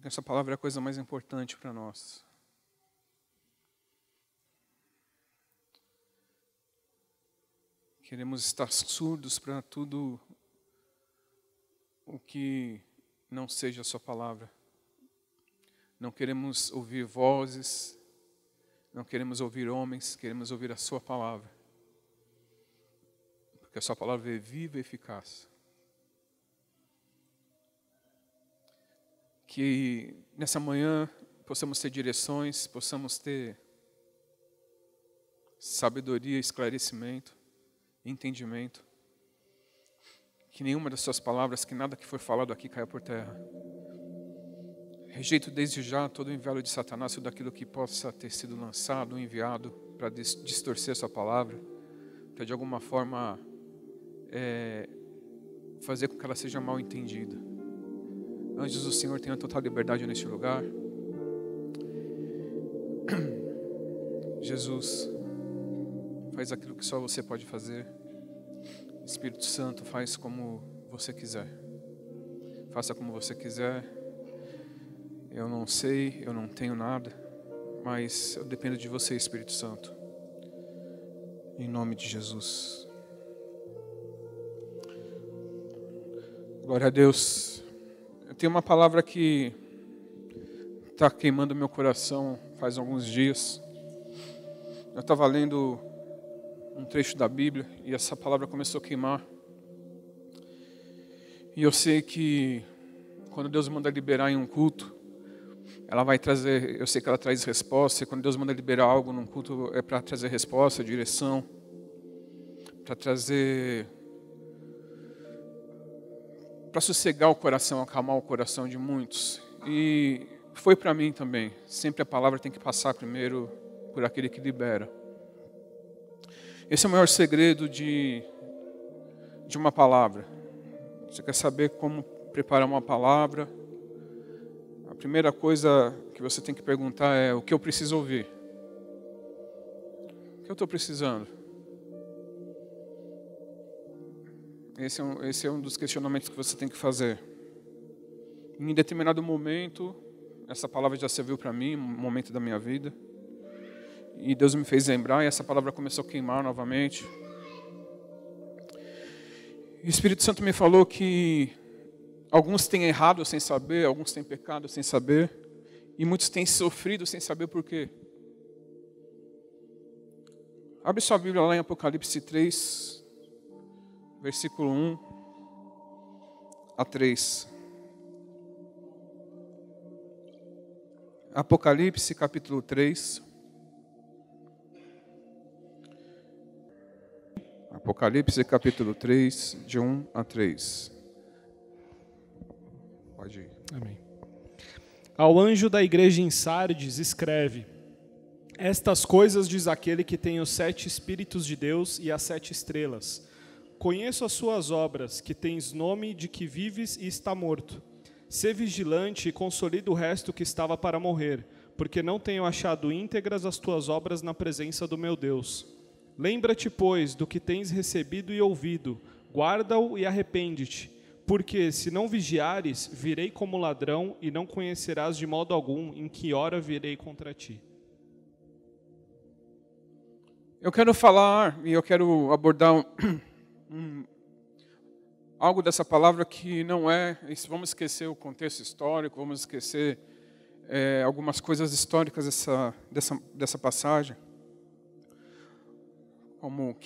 Essa palavra é a coisa mais importante para nós. Queremos estar surdos para tudo o que não seja a sua palavra. Não queremos ouvir vozes, não queremos ouvir homens, queremos ouvir a sua palavra. Porque a sua palavra é viva e eficaz. Que nessa manhã possamos ter direções, possamos ter sabedoria, esclarecimento, entendimento. Que nenhuma das suas palavras, que nada que for falado aqui caia por terra. Rejeito desde já todo o envelo de Satanás, tudo aquilo que possa ter sido lançado, enviado para distorcer a sua palavra, para de alguma forma fazer com que ela seja mal entendida. Anjos do Senhor tenham total liberdade neste lugar. Jesus, faz aquilo que só você pode fazer. Espírito Santo, faz como você quiser. Faça como você quiser. Eu não sei, eu não tenho nada, mas eu dependo de você, Espírito Santo. Em nome de Jesus. Glória a Deus. Eu tenho uma palavra que está queimando meu coração faz alguns dias. Eu estava lendo um trecho da Bíblia e essa palavra começou a queimar. E eu sei que quando Deus manda liberar em um culto, ela vai trazer, eu sei que ela traz resposta, e quando Deus manda liberar algo num culto é para trazer resposta, direção, para trazer, para sossegar o coração, acalmar o coração de muitos. E foi para mim também. Sempre a palavra tem que passar primeiro por aquele que libera. Esse é o maior segredo de uma palavra. Você quer saber como preparar uma palavra? A primeira coisa que você tem que perguntar é: o que eu preciso ouvir? O que eu estou precisando? Esse é um dos questionamentos que você tem que fazer. Em determinado momento, essa palavra já serviu para mim, um momento da minha vida. E Deus me fez lembrar e essa palavra começou a queimar novamente. E o Espírito Santo me falou que alguns têm errado sem saber, alguns têm pecado sem saber, e muitos têm sofrido sem saber por quê. Abre sua Bíblia lá em Apocalipse 3, versículo 1 a 3. Apocalipse capítulo 3. Apocalipse capítulo 3, de 1 a 3. Pode ir. Amém. Ao anjo da igreja em Sardes escreve: Estas coisas diz aquele que tem os 7 Espíritos de Deus e as 7 estrelas. Conheço as suas obras, que tens nome de que vives e está morto. Sê vigilante e consolida o resto que estava para morrer, porque não tenho achado íntegras as tuas obras na presença do meu Deus. Lembra-te, pois, do que tens recebido e ouvido, guarda-o e arrepende-te, porque, se não vigiares, virei como ladrão e não conhecerás de modo algum em que hora virei contra ti. Eu quero falar e eu quero abordar algo dessa palavra que não é... Vamos esquecer o contexto histórico, vamos esquecer algumas coisas históricas dessa passagem. Como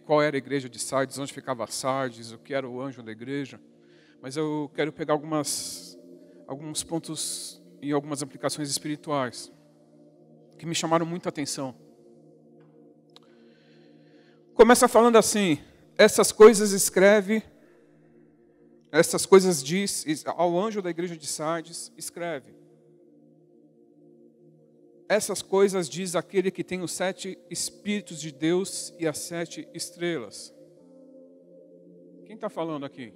qual era a igreja de Sardes, onde ficava Sardes, o que era o anjo da igreja. Mas eu quero pegar alguns pontos e algumas aplicações espirituais que me chamaram muita atenção. Começa falando assim: essas coisas escreve, essas coisas diz ao anjo da igreja de Sardes, escreve. Essas coisas diz aquele que tem os 7 Espíritos de Deus e as 7 estrelas. Quem está falando aqui?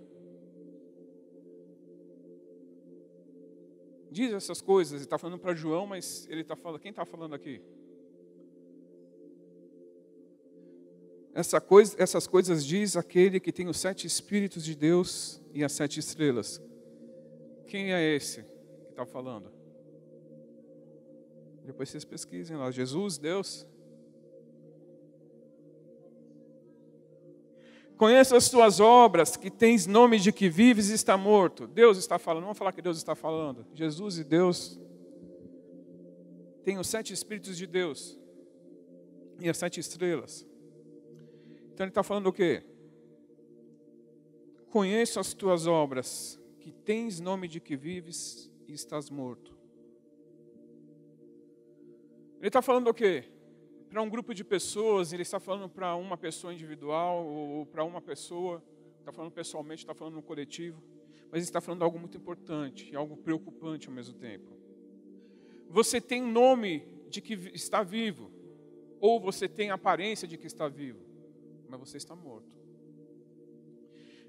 Diz essas coisas, ele está falando para João, mas ele está falando, quem está falando aqui? Essas coisas diz aquele que tem os 7 Espíritos de Deus e as 7 estrelas. Quem é esse que está falando? Depois vocês pesquisem lá. Jesus, Deus. Conheça as tuas obras, que tens nome de que vives e está morto. Deus está falando. Não vamos falar que Deus está falando. Jesus e Deus têm os 7 Espíritos de Deus e as 7 estrelas. Então ele está falando o quê? Conheço as tuas obras, que tens nome de que vives e estás morto. Ele está falando o quê? Para um grupo de pessoas, ele está falando para uma pessoa individual, ou para uma pessoa, está falando pessoalmente, está falando no coletivo, mas ele está falando algo muito importante e algo preocupante ao mesmo tempo. Você tem nome de que está vivo, ou você tem aparência de que está vivo, mas você está morto.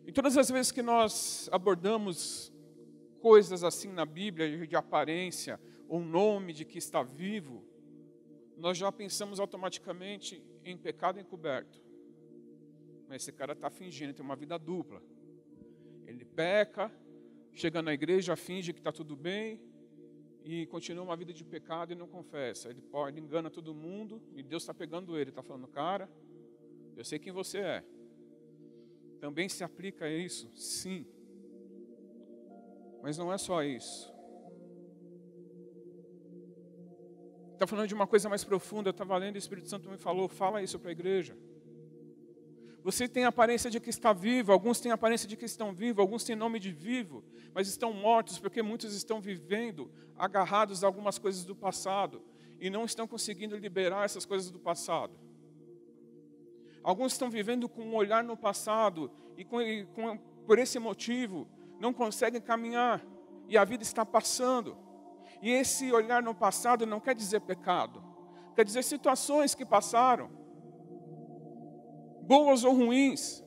E todas as vezes que nós abordamos coisas assim na Bíblia, de aparência, ou nome de que está vivo, nós já pensamos automaticamente em pecado encoberto. Mas esse cara está fingindo, tem uma vida dupla. Ele peca, chega na igreja, finge que está tudo bem, e continua uma vida de pecado e não confessa. Ele engana todo mundo, e Deus está pegando ele, está falando, cara, eu sei quem você é. Também se aplica a isso? Sim. Mas não é só isso. Está falando de uma coisa mais profunda. Eu estava lendo e o Espírito Santo me falou, fala isso para a igreja. Você tem a aparência de que está vivo, alguns têm a aparência de que estão vivos, alguns têm nome de vivo, mas estão mortos porque muitos estão vivendo agarrados a algumas coisas do passado e não estão conseguindo liberar essas coisas do passado. Alguns estão vivendo com um olhar no passado e por esse motivo não conseguem caminhar e a vida está passando. E esse olhar no passado não quer dizer pecado, quer dizer situações que passaram, boas ou ruins,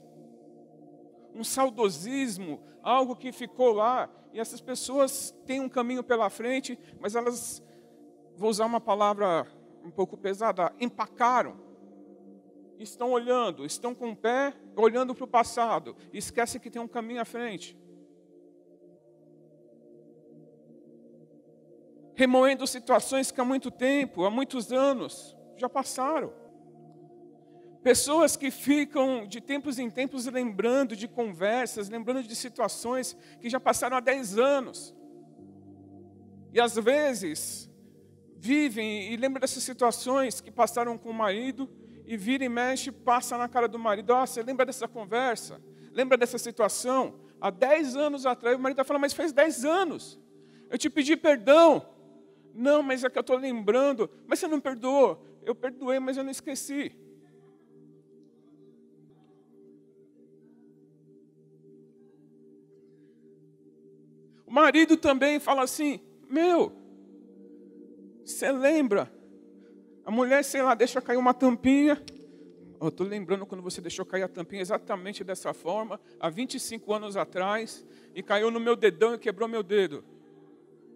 um saudosismo, algo que ficou lá, e essas pessoas têm um caminho pela frente, mas elas, vou usar uma palavra um pouco pesada, empacaram, estão olhando, estão com o pé olhando para o passado, e esquecem que tem um caminho à frente. Remoendo situações que há muito tempo, há muitos anos, já passaram. Pessoas que ficam de tempos em tempos lembrando de conversas, lembrando de situações que já passaram há 10 anos. E às vezes vivem e lembram dessas situações que passaram com o marido e vira e mexe, passa na cara do marido. Ah, você lembra dessa conversa? Lembra dessa situação? Há 10 anos atrás, o marido está falando, mas faz 10 anos. Eu te pedi perdão. Não, mas é que eu estou lembrando. Mas você não perdoou? Eu perdoei, mas eu não esqueci. O marido também fala assim, você lembra? A mulher, sei lá, deixa cair uma tampinha. Eu estou lembrando quando você deixou cair a tampinha exatamente dessa forma, há 25 anos atrás, e caiu no meu dedão e quebrou meu dedo.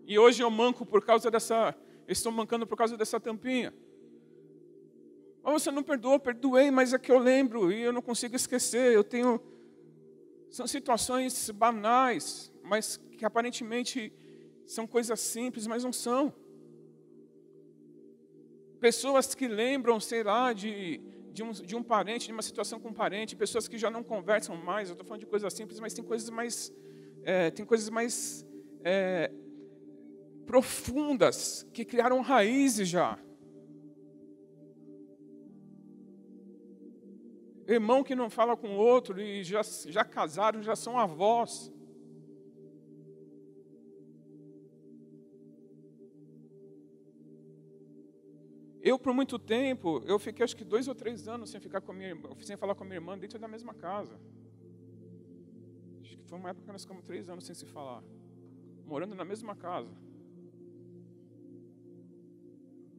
E hoje eu manco por causa dessa, estou mancando por causa dessa tampinha. Mas você não perdoou? Perdoei, mas é que eu lembro e eu não consigo esquecer. São situações banais, mas que aparentemente são coisas simples, mas não são. Pessoas que lembram, sei lá, de um parente, de uma situação com um parente, pessoas que já não conversam mais. Eu estou falando de coisas simples, mas tem coisas mais profundas, que criaram raízes já. Irmão que não fala com o outro e já casaram, já são avós. Eu, por muito tempo, eu fiquei acho que 2 ou 3 anos sem falar com a minha irmã dentro da mesma casa. Acho que foi uma época que nós ficamos 3 anos sem se falar. Morando na mesma casa.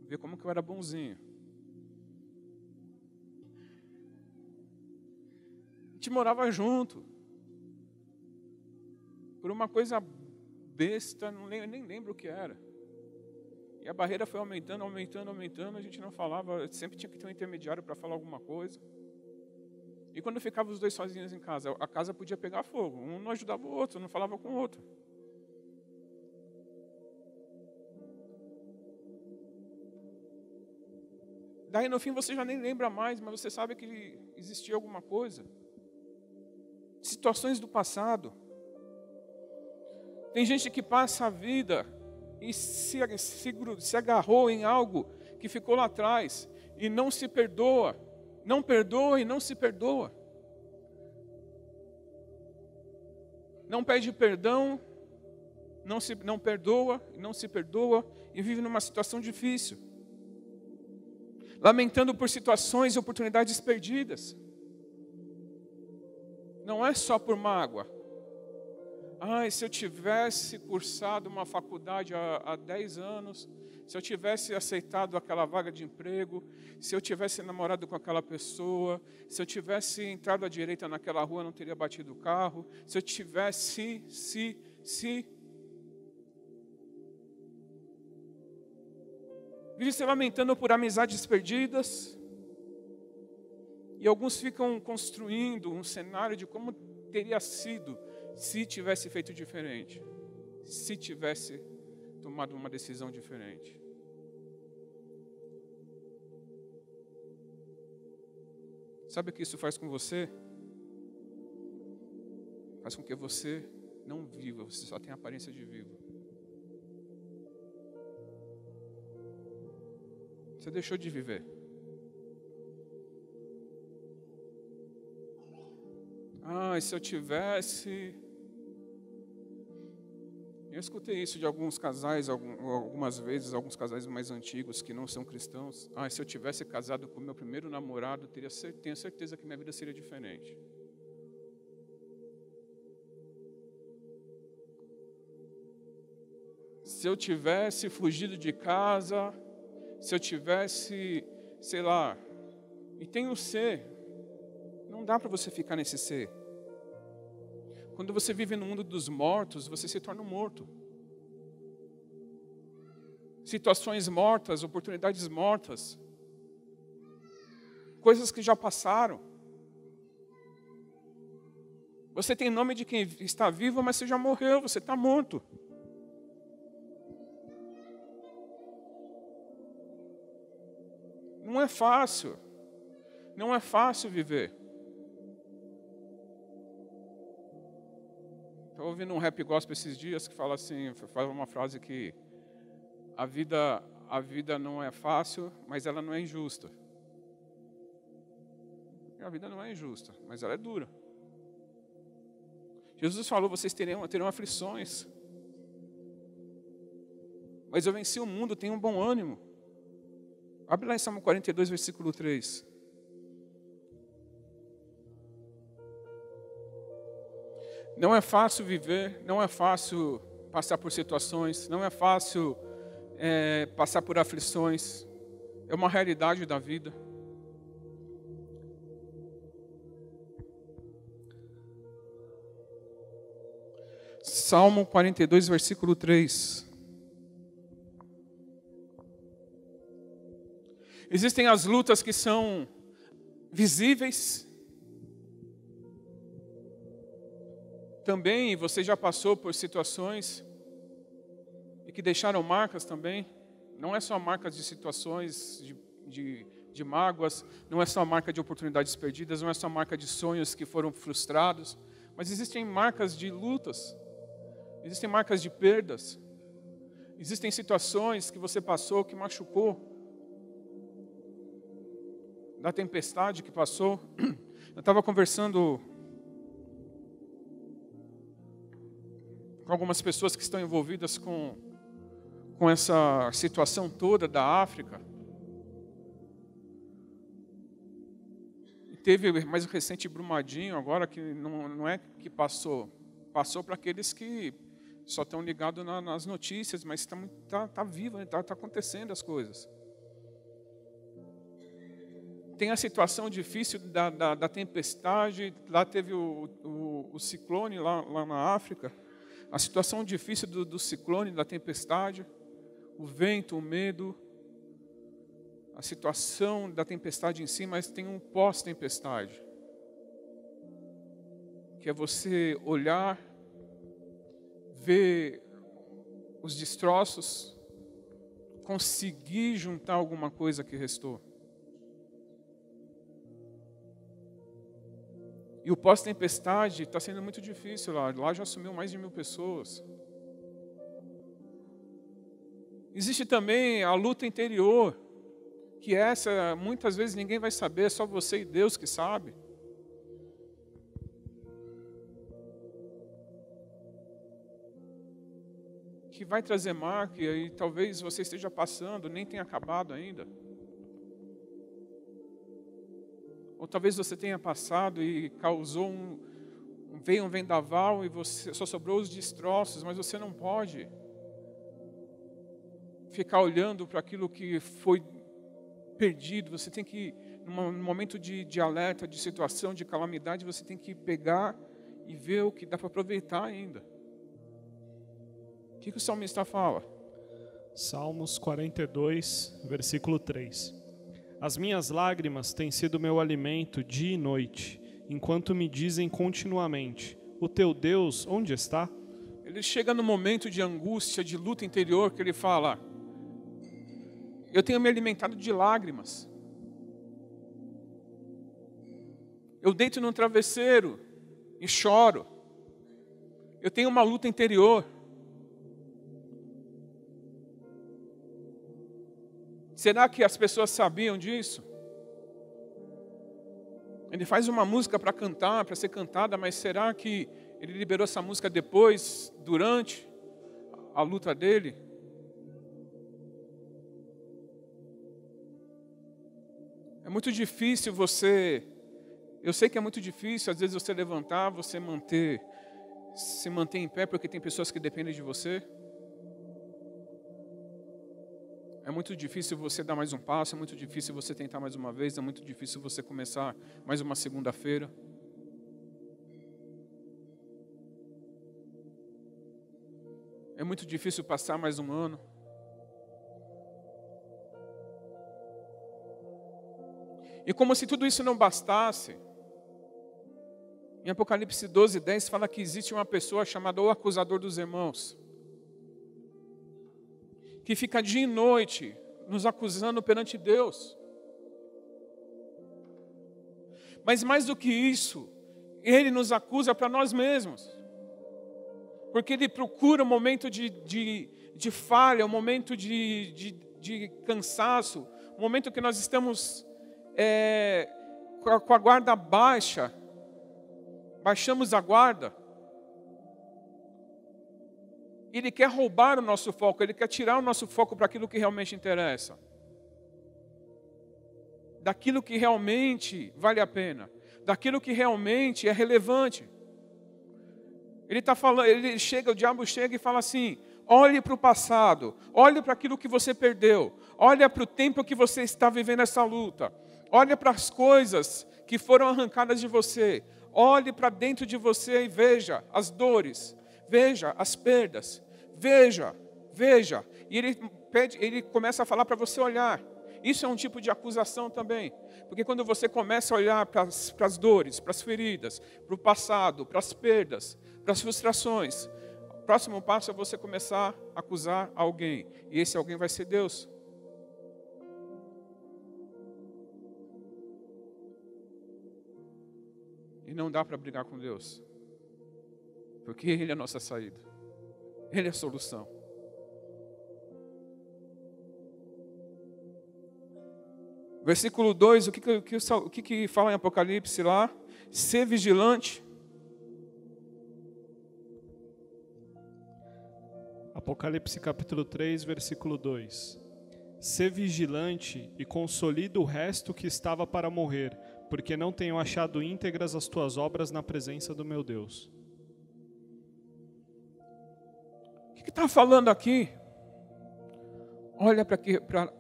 Ver como que eu era bonzinho. A gente morava junto. Por uma coisa besta, nem lembro o que era. E a barreira foi aumentando, a gente não falava, sempre tinha que ter um intermediário para falar alguma coisa. E quando ficava os dois sozinhos em casa, a casa podia pegar fogo. Um não ajudava o outro, não falava com o outro. Daí no fim você já nem lembra mais, mas você sabe que existia alguma coisa. Situações do passado. Tem gente que passa a vida e se agarrou em algo que ficou lá atrás e não se perdoa. Não perdoa e não se perdoa. Não pede perdão, não perdoa, não se perdoa e vive numa situação difícil. Lamentando por situações e oportunidades perdidas. Não é só por mágoa. Se eu tivesse cursado uma faculdade há 10 anos, se eu tivesse aceitado aquela vaga de emprego, se eu tivesse namorado com aquela pessoa, se eu tivesse entrado à direita naquela rua, não teria batido o carro, se eu tivesse, se. Vive se lamentando por amizades perdidas. E alguns ficam construindo um cenário de como teria sido se tivesse feito diferente. Se tivesse tomado uma decisão diferente. Sabe o que isso faz com você? Faz com que você não viva, você só tem a aparência de vivo. Você deixou de viver. Se eu tivesse... Eu escutei isso de alguns casais, algumas vezes, alguns casais mais antigos que não são cristãos. Se eu tivesse casado com meu primeiro namorado, tenho certeza que minha vida seria diferente. Se eu tivesse fugido de casa, se eu tivesse, sei lá, e tem um ser, não dá para você ficar nesse ser. Quando você vive no mundo dos mortos, você se torna um morto. Situações mortas, oportunidades mortas. Coisas que já passaram. Você tem nome de quem está vivo, mas você já morreu, você está morto. Não é fácil. Não é fácil viver. Estou ouvindo um rap gospel esses dias que fala assim, fala uma frase que a vida não é fácil, mas ela não é injusta. A vida não é injusta, mas ela é dura. Jesus falou, vocês terão aflições. Mas eu venci o mundo, tenho um bom ânimo. Abre lá em Salmo 42, versículo 3. Não é fácil viver, não é fácil passar por situações, não é fácil passar por aflições. É uma realidade da vida. Salmo 42, versículo 3. Existem as lutas que são visíveis. Também você já passou por situações e que deixaram marcas também. Não é só marcas de situações, de mágoas, não é só marca de oportunidades perdidas, não é só marca de sonhos que foram frustrados, mas existem marcas de lutas, existem marcas de perdas, existem situações que você passou que machucou, da tempestade que passou. Eu estava conversando com algumas pessoas que estão envolvidas com essa situação toda da África. E teve mais recente Brumadinho agora, que não é que passou para aqueles que só estão ligados nas notícias, mas está vivo, está acontecendo as coisas. Tem a situação difícil da tempestade, lá teve o ciclone lá na África. A situação difícil do ciclone, da tempestade, o vento, o medo, a situação da tempestade em si, mas tem um pós-tempestade, que é você olhar, ver os destroços, conseguir juntar alguma coisa que restou. E o pós-tempestade está sendo muito difícil lá. Lá já sumiu mais de 1.000 pessoas. Existe também a luta interior, que essa muitas vezes ninguém vai saber, é só você e Deus que sabe. Que vai trazer marca e talvez você esteja passando, nem tenha acabado ainda. Ou talvez você tenha passado e causou veio um vendaval e você só sobrou os destroços, mas você não pode ficar olhando para aquilo que foi perdido. Você tem que, num momento de alerta, de situação, de calamidade, você tem que pegar e ver o que dá para aproveitar ainda. O que o salmista fala? Salmos 42, versículo 3. As minhas lágrimas têm sido meu alimento dia e noite, enquanto me dizem continuamente, o teu Deus onde está? Ele chega no momento de angústia, de luta interior, que ele fala, eu tenho me alimentado de lágrimas. Eu deito num travesseiro e choro. Eu tenho uma luta interior. Será que as pessoas sabiam disso? Ele faz uma música para cantar, para ser cantada, mas será que ele liberou essa música depois, durante a luta dele? É muito difícil eu sei que é muito difícil, às vezes você levantar, você se manter em pé, porque tem pessoas que dependem de você. É muito difícil você dar mais um passo, é muito difícil você tentar mais uma vez, é muito difícil você começar mais uma segunda-feira. É muito difícil passar mais um ano. E como se tudo isso não bastasse, em Apocalipse 12:10 fala que existe uma pessoa chamada o acusador dos irmãos, que fica dia e noite nos acusando perante Deus. Mas mais do que isso, ele nos acusa para nós mesmos. Porque ele procura um momento de falha, um momento de cansaço, um momento que nós estamos com a guarda baixa, baixamos a guarda. Ele quer roubar o nosso foco, ele quer tirar o nosso foco para aquilo que realmente interessa. Daquilo que realmente vale a pena, daquilo que realmente é relevante. Ele está falando, o diabo chega e fala assim: olhe para o passado, olhe para aquilo que você perdeu, olhe para o tempo que você está vivendo essa luta, olhe para as coisas que foram arrancadas de você, olhe para dentro de você e veja as dores, veja as perdas, veja. E ele começa a falar para você olhar. Isso é um tipo de acusação também. Porque quando você começa a olhar para as dores, para as feridas, para o passado, para as perdas, para as frustrações, o próximo passo é você começar a acusar alguém. E esse alguém vai ser Deus. E não dá para brigar com Deus. Porque Ele é a nossa saída. Ele é a solução. Versículo 2, o que fala em Apocalipse lá? Ser vigilante. Apocalipse capítulo 3, versículo 2. Ser vigilante e consolida o resto que estava para morrer, porque não tenho achado íntegras as tuas obras na presença do meu Deus. O que está falando aqui? Olha para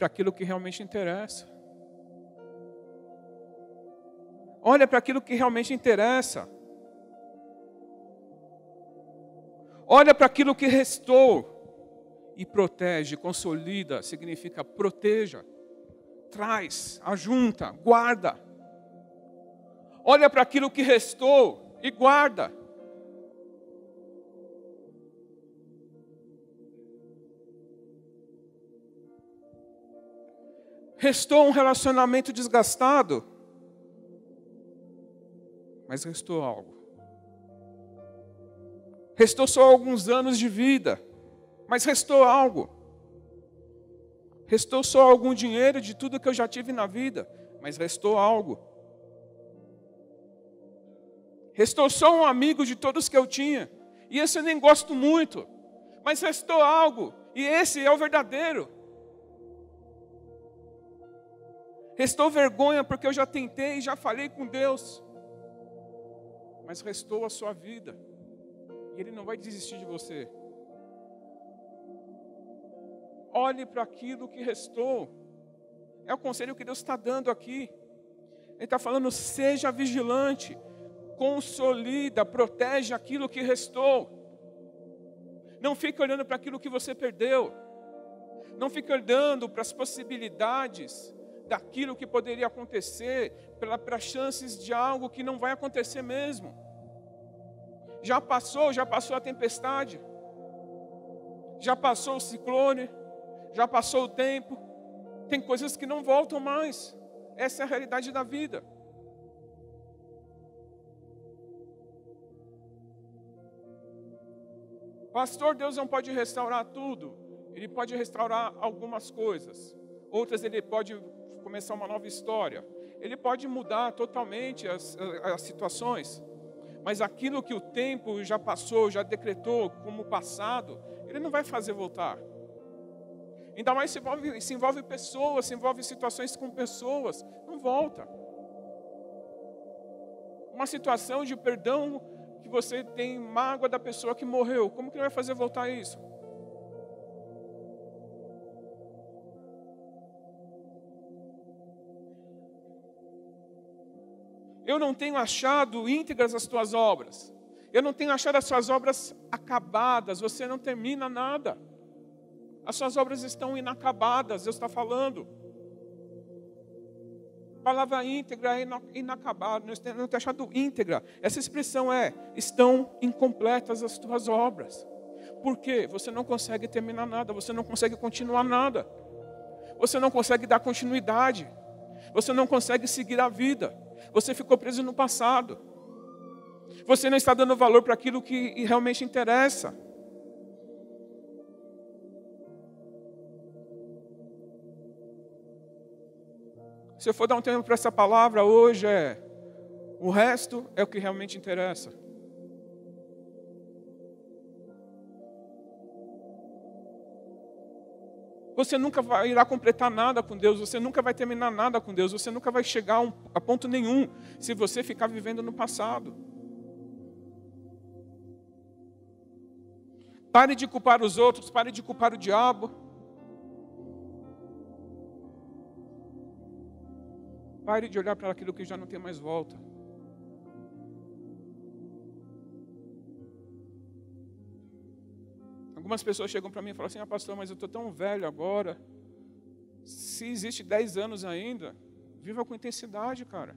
aquilo que realmente interessa. Olha para aquilo que realmente interessa. Olha para aquilo que restou. E protege, consolida, significa proteja, traz, ajunta, guarda. Olha para aquilo que restou e guarda. Restou um relacionamento desgastado, mas restou algo. Restou só alguns anos de vida, mas restou algo. Restou só algum dinheiro de tudo que eu já tive na vida, mas restou algo. Restou só um amigo de todos que eu tinha, e esse eu nem gosto muito, mas restou algo, e esse é o verdadeiro. Restou vergonha porque eu já tentei, já falei com Deus, mas restou a sua vida, e Ele não vai desistir de você. Olhe para aquilo que restou. É o conselho que Deus está dando aqui. Ele está falando, seja vigilante, consolida, protege aquilo que restou. Não fique olhando para aquilo que você perdeu. Não fique olhando para as possibilidades daquilo que poderia acontecer, para chances de algo que não vai acontecer mesmo. Já passou a tempestade, já passou o ciclone, já passou o tempo, tem coisas que não voltam mais. Essa é a realidade da vida. Pastor, Deus não pode restaurar tudo. Ele pode restaurar algumas coisas. Outras Ele pode começar uma nova história. Ele pode mudar totalmente as situações. Mas aquilo que o tempo já passou, já decretou como passado, Ele não vai fazer voltar. Ainda mais se envolve pessoas, se envolve situações com pessoas, não volta. Uma situação de perdão que você tem mágoa da pessoa que morreu, como que ele vai fazer voltar isso? Eu não tenho achado íntegras as tuas obras. Eu não tenho achado as suas obras acabadas, você não termina nada. As suas obras estão inacabadas, Deus está falando. A palavra íntegra é inacabada, não tenho achado íntegra. Essa expressão é, estão incompletas as tuas obras. Por quê? Você não consegue terminar nada, você não consegue continuar nada. Você não consegue dar continuidade. Você não consegue seguir a vida. Você ficou preso no passado. Você não está dando valor para aquilo que realmente interessa. Se eu for dar um tempo para essa palavra hoje, o resto é o que realmente interessa. Você nunca irá completar nada com Deus, você nunca vai terminar nada com Deus, você nunca vai chegar a ponto nenhum se você ficar vivendo no passado. Pare de culpar os outros, pare de culpar o diabo. Pare de olhar para aquilo que já não tem mais volta. Algumas pessoas chegam para mim e falam assim, pastor, mas eu estou tão velho agora. Se existe 10 anos ainda, viva com intensidade, cara.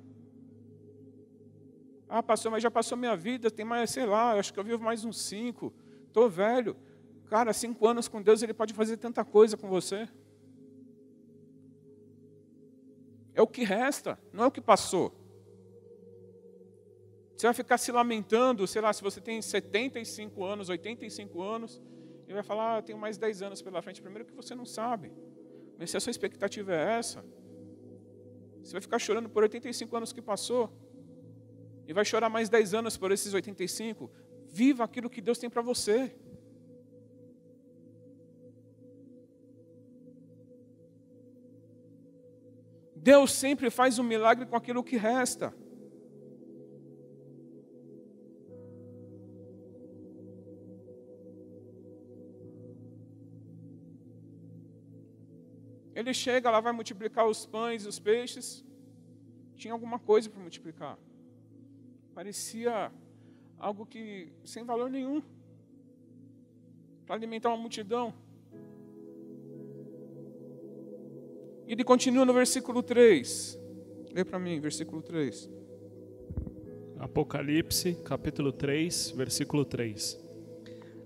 Pastor, mas já passou minha vida, tem mais, sei lá, acho que eu vivo mais uns 5. Estou velho. Cara, 5 anos com Deus, Ele pode fazer tanta coisa com você. É o que resta, não é o que passou. Você vai ficar se lamentando, sei lá, se você tem 75 anos, 85 anos, e vai falar, eu tenho mais 10 anos pela frente. Primeiro que você não sabe. Mas se a sua expectativa é essa, você vai ficar chorando por 85 anos que passou, e vai chorar mais 10 anos por esses 85. Viva aquilo que Deus tem para você. Deus sempre faz um milagre com aquilo que resta. Ele chega, lá vai multiplicar os pães e os peixes. Tinha alguma coisa para multiplicar. Parecia algo que sem valor nenhum. Para alimentar uma multidão. E ele continua no versículo 3. Lê para mim, versículo 3. Apocalipse, capítulo 3, versículo 3.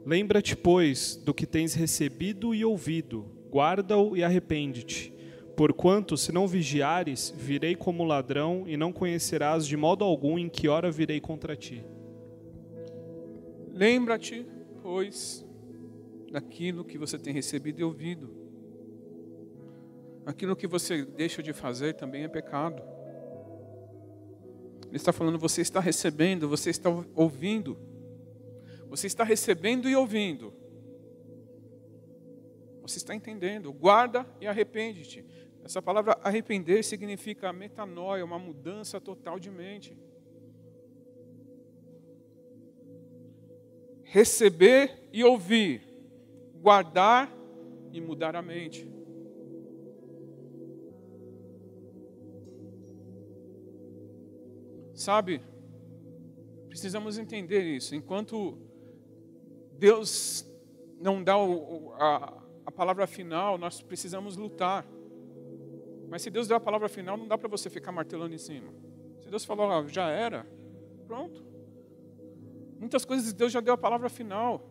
Lembra-te, pois, do que tens recebido e ouvido, guarda-o e arrepende-te. Porquanto, se não vigiares, virei como ladrão, e não conhecerás de modo algum em que hora virei contra ti. Lembra-te, pois, daquilo que você tem recebido e ouvido. Aquilo que você deixa de fazer também é pecado. Ele está falando, você está recebendo, você está ouvindo. Você está recebendo e ouvindo. Você está entendendo. Guarda e arrepende-te. Essa palavra arrepender significa metanoia, uma mudança total de mente. Receber e ouvir. Guardar e mudar a mente. Sabe, precisamos entender isso. Enquanto Deus não dá a palavra final, nós precisamos lutar. Mas se Deus der a palavra final, não dá para você ficar martelando em cima. Se Deus falou, já era, pronto. Muitas coisas Deus já deu a palavra final.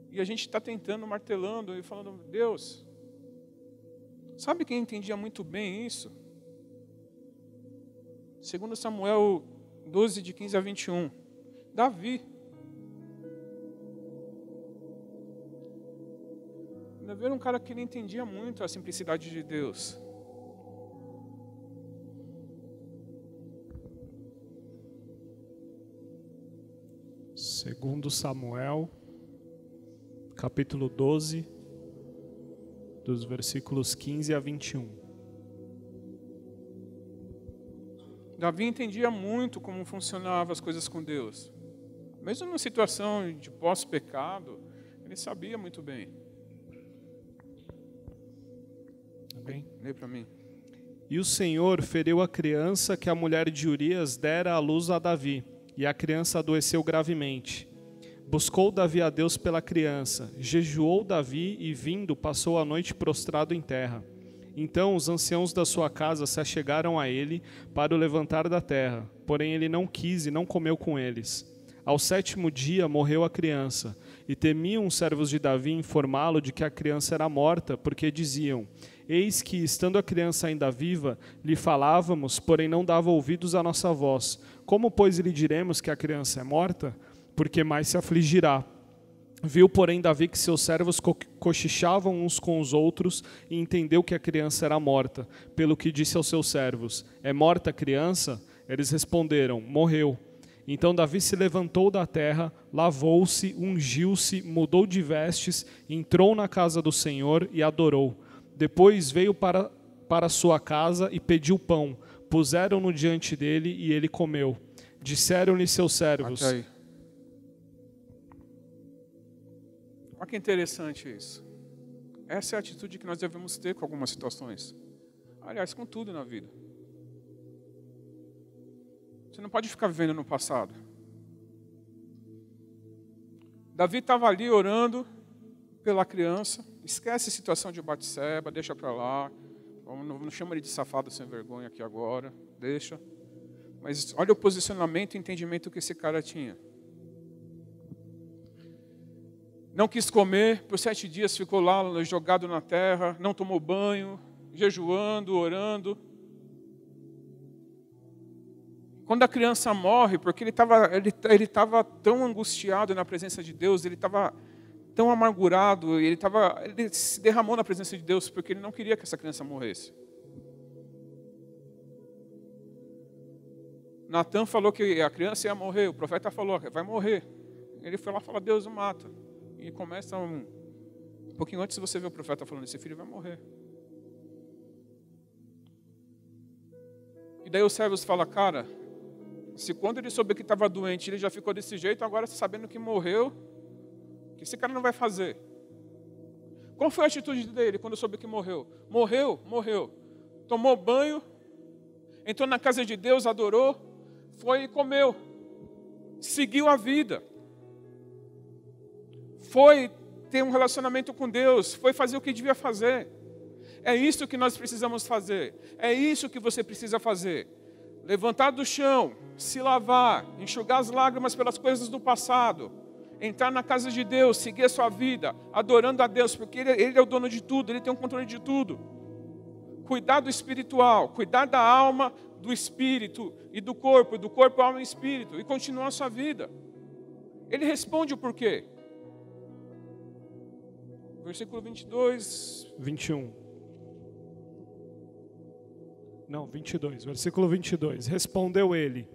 E a gente está tentando, martelando e falando, Deus, sabe quem entendia muito bem isso? 2 Samuel 12, de 15 a 21. Davi. Davi era um cara que ele entendia muito a simplicidade de Deus. Segundo Samuel, capítulo 12, dos versículos 15 a 21. Davi entendia muito como funcionavam as coisas com Deus. Mesmo numa situação de pós-pecado, ele sabia muito bem. Amém. Lê para mim. E o Senhor feriu a criança que a mulher de Urias dera à luz a Davi, e a criança adoeceu gravemente. Buscou Davi a Deus pela criança, jejuou Davi e, vindo, passou a noite prostrado em terra. Então os anciãos da sua casa se achegaram a ele para o levantar da terra, porém ele não quis e não comeu com eles. Ao 7º dia morreu a criança, e temiam os servos de Davi informá-lo de que a criança era morta, porque diziam, eis que, estando a criança ainda viva, lhe falávamos, porém não dava ouvidos à nossa voz. Como, pois, lhe diremos que a criança é morta? Porque mais se afligirá. Viu, porém, Davi que seus servos cochichavam uns com os outros e entendeu que a criança era morta, pelo que disse aos seus servos, é morta a criança? Eles responderam, morreu. Então Davi se levantou da terra, lavou-se, ungiu-se, mudou de vestes, entrou na casa do Senhor e adorou. Depois veio para sua casa e pediu pão. Puseram-no diante dele e ele comeu. Disseram-lhe seus servos... Até aí. Olha que interessante isso. Essa é a atitude que nós devemos ter com algumas situações. Aliás, com tudo na vida. Você não pode ficar vivendo no passado. Davi estava ali orando pela criança. Esquece a situação de Batseba, deixa para lá. Não chama ele de safado sem vergonha aqui agora. Deixa. Mas olha o posicionamento e entendimento que esse cara tinha. Não quis comer, por 7 dias ficou lá jogado na terra, não tomou banho, jejuando, orando. Quando a criança morre, porque ele estava tão angustiado na presença de Deus, ele estava tão amargurado, ele se derramou na presença de Deus, porque ele não queria que essa criança morresse. Natan falou que a criança ia morrer, o profeta falou, vai morrer. Ele foi lá e falou, Deus o mata. E começa um pouquinho antes de você ver o profeta falando, esse filho vai morrer. E daí os servos falam, cara, se quando ele soube que estava doente, ele já ficou desse jeito, agora sabendo que morreu, o que esse cara não vai fazer? Qual foi a atitude dele quando soube que morreu? Morreu. Tomou banho, entrou na casa de Deus, adorou, foi e comeu. Seguiu a vida. Foi ter um relacionamento com Deus, foi fazer o que devia fazer. É isso que nós precisamos fazer. É isso que você precisa fazer. Levantar do chão, se lavar, enxugar as lágrimas pelas coisas do passado, entrar na casa de Deus, seguir a sua vida, adorando a Deus, porque Ele é o dono de tudo, Ele tem o controle de tudo. Cuidar do espiritual, cuidar da alma, do espírito e do corpo alma e espírito, e continuar a sua vida. Ele responde o porquê. Versículo 22. 21. Não, 22. Versículo 22. Respondeu ele: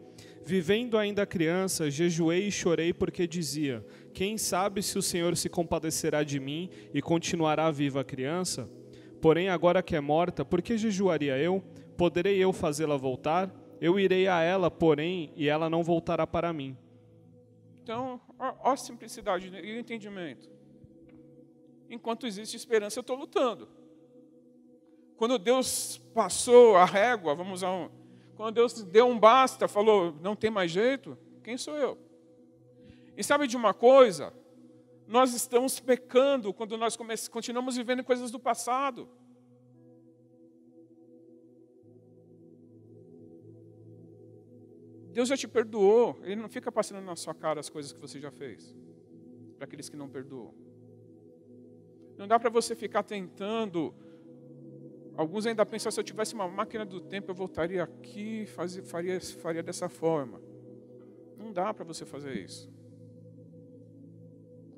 vivendo ainda criança, jejuei e chorei porque dizia: quem sabe se o Senhor se compadecerá de mim e continuará viva a criança? Porém, agora que é morta, por que jejuaria eu? Poderei eu fazê-la voltar? Eu irei a ela, porém, e ela não voltará para mim. Então, ó a simplicidade e o entendimento. Enquanto existe esperança, eu estou lutando. Quando Deus passou a régua, quando Deus deu um basta, falou, não tem mais jeito, quem sou eu? E sabe de uma coisa? Nós estamos pecando quando nós continuamos vivendo coisas do passado. Deus já te perdoou, Ele não fica passando na sua cara as coisas que você já fez, para aqueles que não perdoam. Não dá para você ficar tentando. Alguns ainda pensam, se eu tivesse uma máquina do tempo, eu voltaria aqui e faria dessa forma. Não dá para você fazer isso.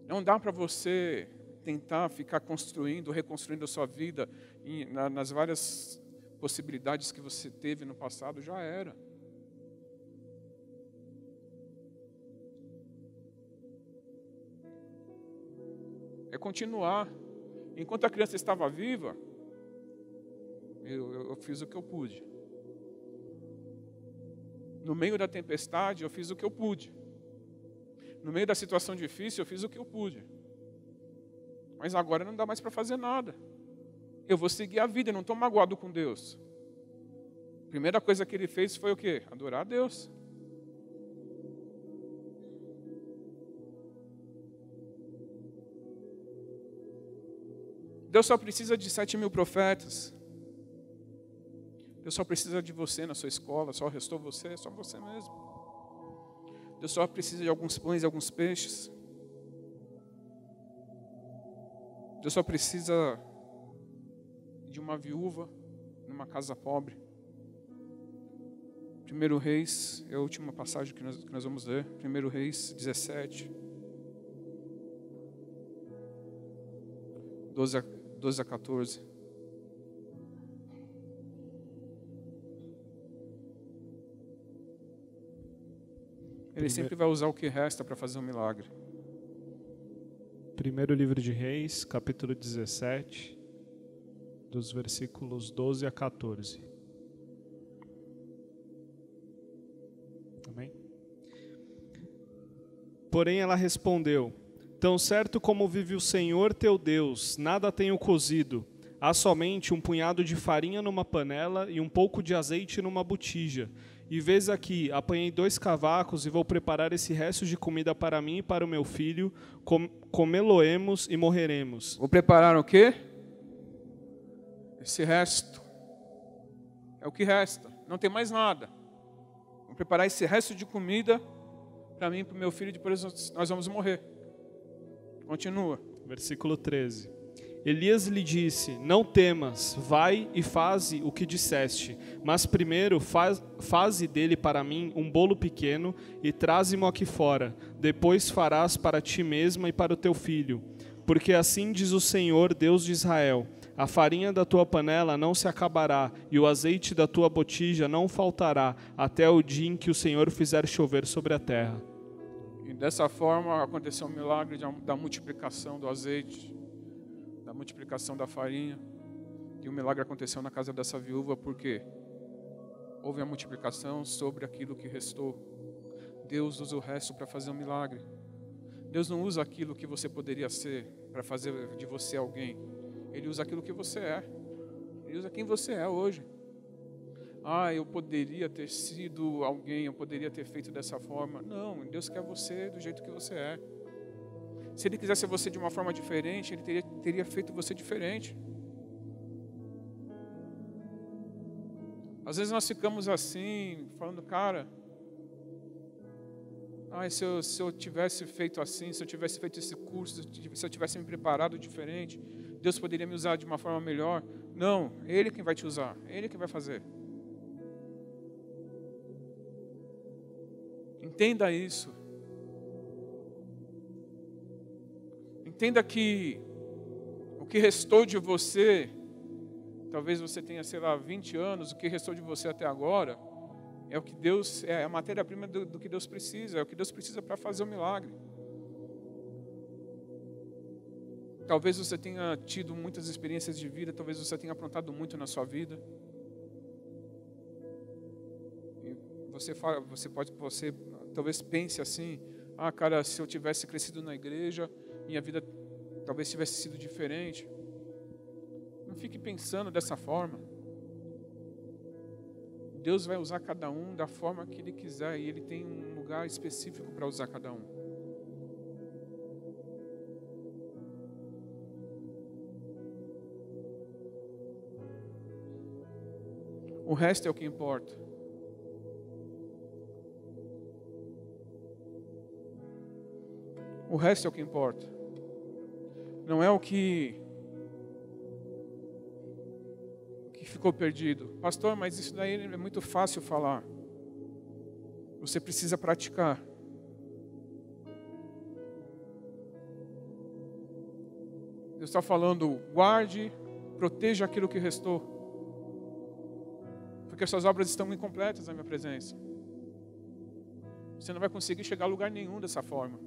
Não dá para você tentar ficar construindo, reconstruindo a sua vida nas várias possibilidades que você teve no passado, já era. É continuar. Enquanto a criança estava viva, eu fiz o que eu pude. No meio da tempestade, eu fiz o que eu pude. No meio da situação difícil, eu fiz o que eu pude. Mas agora não dá mais para fazer nada. Eu vou seguir a vida, eu não estou magoado com Deus. A primeira coisa que ele fez foi o quê? Adorar a Deus. Deus só precisa de 7.000 profetas. Deus só precisa de você na sua escola, só restou você, só você mesmo. Deus só precisa de alguns pães e alguns peixes. Deus só precisa de uma viúva numa casa pobre. 1 Reis é a última passagem que nós vamos ler. 1 Reis 17. 12 a 14. Ele sempre vai usar o que resta para fazer um milagre. Primeiro livro de Reis, capítulo 17, dos versículos 12 a 14. Amém? Porém ela respondeu: tão certo como vive o Senhor teu Deus, nada tenho cozido. Há somente um punhado de farinha numa panela e um pouco de azeite numa botija. E vês aqui, apanhei 2 cavacos e vou preparar esse resto de comida para mim e para o meu filho. Comê-lo-emos e morreremos. Vou preparar o quê? Esse resto. É o que resta. Não tem mais nada. Vou preparar esse resto de comida para mim e para o meu filho, depois nós vamos morrer. Continua. Versículo 13. Elias lhe disse: não temas, vai e faze o que disseste, mas primeiro faze dele para mim um bolo pequeno e traze-mo aqui fora, depois farás para ti mesma e para o teu filho. Porque assim diz o Senhor, Deus de Israel: a farinha da tua panela não se acabará e o azeite da tua botija não faltará, até o dia em que o Senhor fizer chover sobre a terra. E dessa forma aconteceu o milagre da multiplicação do azeite, da multiplicação da farinha. E o milagre aconteceu na casa dessa viúva porque houve a multiplicação sobre aquilo que restou. Deus usa o resto para fazer um milagre. Deus não usa aquilo que você poderia ser para fazer de você alguém. Ele usa aquilo que você é. Ele usa quem você é hoje. Eu poderia ter sido alguém, eu poderia ter feito dessa forma. Não, Deus quer você do jeito que você é. Se Ele quisesse você de uma forma diferente, Ele teria feito você diferente. Às vezes nós ficamos assim, falando, cara, Se eu tivesse feito assim, se eu tivesse feito esse curso, se eu tivesse me preparado diferente, Deus poderia me usar de uma forma melhor. Não, Ele quem vai te usar, Ele quem vai fazer. Entenda isso. Entenda que o que restou de você, talvez você tenha, 20 anos, o que restou de você até agora, é o que Deus, é a matéria-prima do que Deus precisa, é o que Deus precisa para fazer o milagre. Talvez você tenha tido muitas experiências de vida, talvez você tenha aprontado muito na sua vida. E você talvez pense assim: cara, se eu tivesse crescido na igreja, minha vida talvez tivesse sido diferente. Não fique pensando dessa forma. Deus vai usar cada um da forma que Ele quiser, e Ele tem um lugar específico para usar cada um. O resto é o que importa. O resto é o que importa. Não é o que ficou perdido. Pastor, mas isso daí é muito fácil falar. Você precisa praticar. Deus está falando: guarde, proteja aquilo que restou, porque as suas obras estão incompletas na minha presença. Você não vai conseguir chegar a lugar nenhum dessa forma.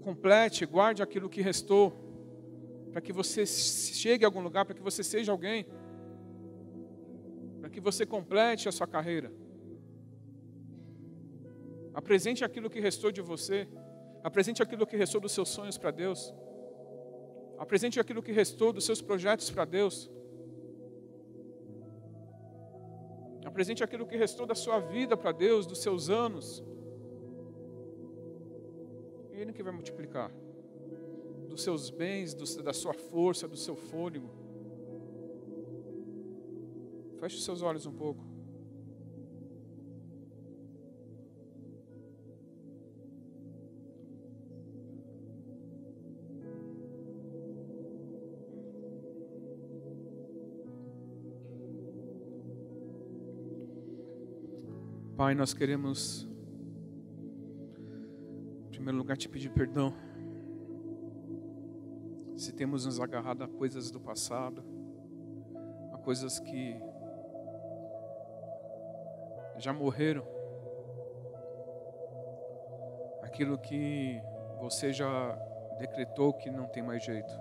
Complete, guarde aquilo que restou, para que você chegue a algum lugar, para que você seja alguém, para que você complete a sua carreira. Apresente aquilo que restou de você, apresente aquilo que restou dos seus sonhos para Deus, apresente aquilo que restou dos seus projetos para Deus, apresente aquilo que restou da sua vida para Deus, dos seus anos. Ele que vai multiplicar. Dos seus bens, da sua força, do seu fôlego. Feche os seus olhos um pouco. Pai, nós queremos, em primeiro lugar, te pedir perdão se temos nos agarrado a coisas do passado, a coisas que já morreram, aquilo que você já decretou que não tem mais jeito,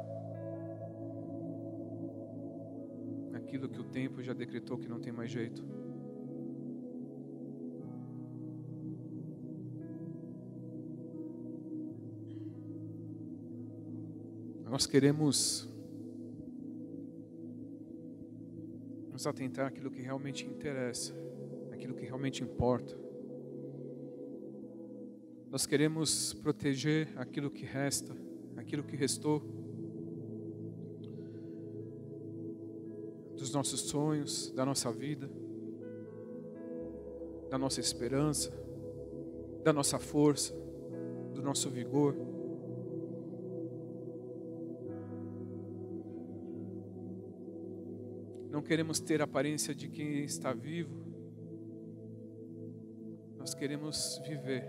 aquilo que o tempo já decretou que não tem mais jeito. Nós queremos nos atentar àquilo que realmente interessa, àquilo que realmente importa. Nós queremos proteger aquilo que resta, aquilo que restou dos nossos sonhos, da nossa vida, da nossa esperança, da nossa força, do nosso vigor. Não queremos ter a aparência de quem está vivo. Nós queremos viver.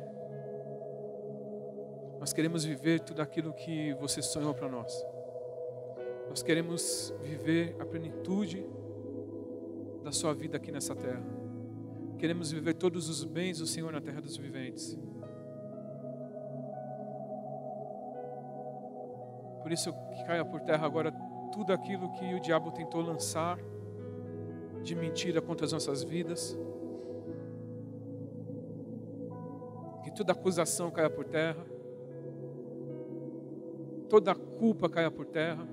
Nós queremos viver tudo aquilo que você sonhou para nós. Nós queremos viver a plenitude da sua vida aqui nessa terra. Queremos viver todos os bens do Senhor na terra dos viventes. Por isso que caia por terra agora tudo aquilo que o diabo tentou lançar de mentira contra as nossas vidas. Que toda acusação caia por terra. Toda culpa caia por terra.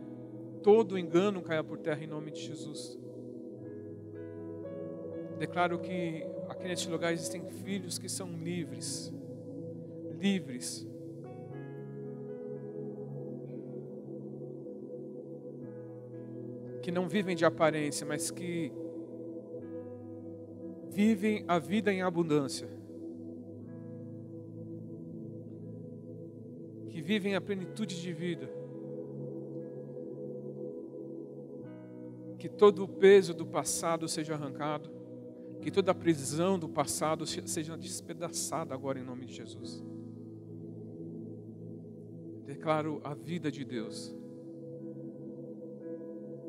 Todo engano caia por terra em nome de Jesus. Declaro que aqui neste lugar existem filhos que são livres. Livres. Que não vivem de aparência, mas que vivem a vida em abundância, que vivem a plenitude de vida, que todo o peso do passado seja arrancado, que toda a prisão do passado seja despedaçada agora em nome de Jesus. Declaro a vida de Deus,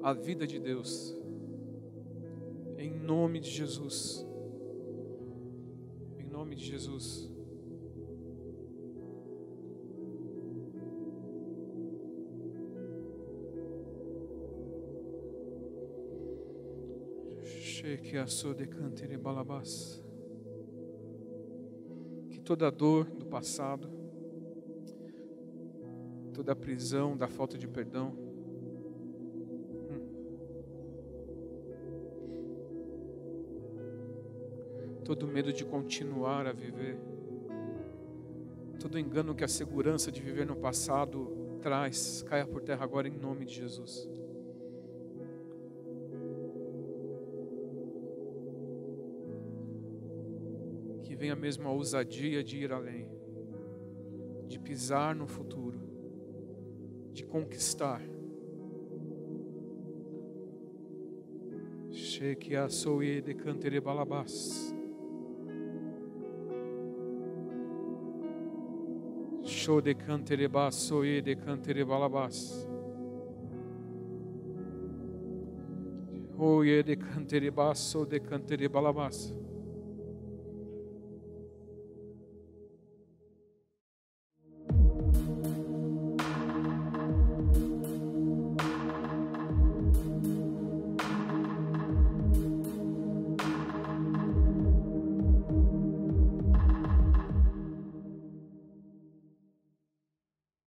a vida de Deus, em nome de Jesus, em nome de Jesus. Que toda dor do passado, toda a prisão da falta de perdão, todo medo de continuar a viver, todo engano que a segurança de viver no passado traz, caia por terra agora em nome de Jesus. Que venha mesmo a ousadia de ir além, de pisar no futuro, de conquistar. Cheque a soe de cantere balabás. Show de cantere basoe de cantere balabás. Oye de cantere baso de cantere balabás.